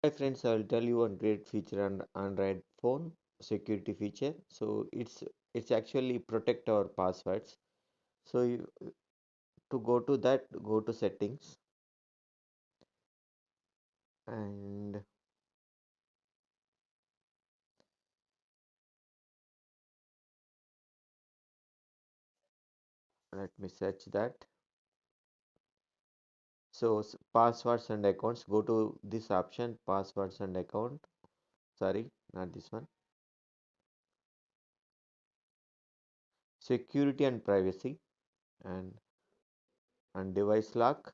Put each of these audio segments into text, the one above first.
Hi friends, I will tell you one great feature on Android phone security feature. So it's actually protect our passwords. So to go to that, go to settings and let me search that. So passwords and accounts. Go to this option, passwords and account. Sorry, not this one. Security and privacy and device lock.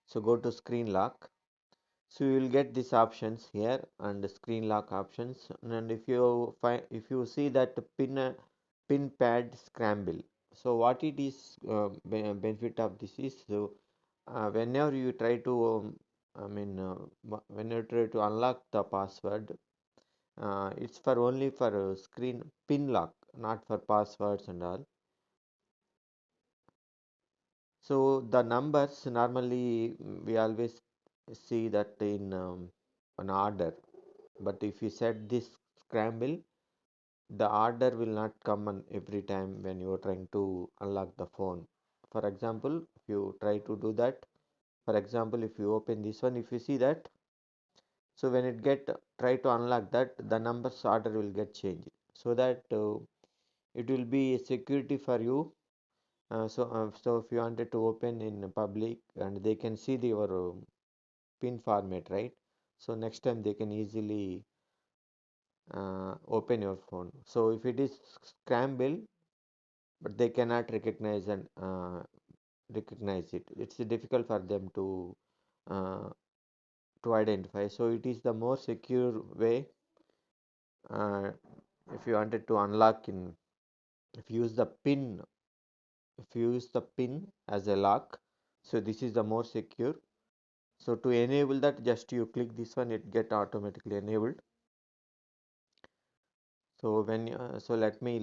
So go to screen lock. So you will get these options here and the screen lock options. And if you see that pin pad scramble. So what it is benefit of this is so whenever you try to when you try to unlock the password, it's for only for screen pin lock, not for passwords and all. So the numbers normally we always see that in an order. But if you set this scramble, the order will not come on every time when you are trying to unlock the phone. For example, if you try to do that, for example, if you open this one, if you see that, so when it get try to unlock that, the numbers order will get changed, so that it will be security for you. So if you wanted to open in public and they can see your pin format, right? So next time they can easily open your phone. So if it is scramble, but they cannot recognize it. It's difficult for them uh, to identify. So it is the more secure way. Uh, if you wanted to unlock in, if you use the pin, if you use the pin as a lock, so this is the more secure. So to enable that, just you click this one, it get automatically enabled. So let me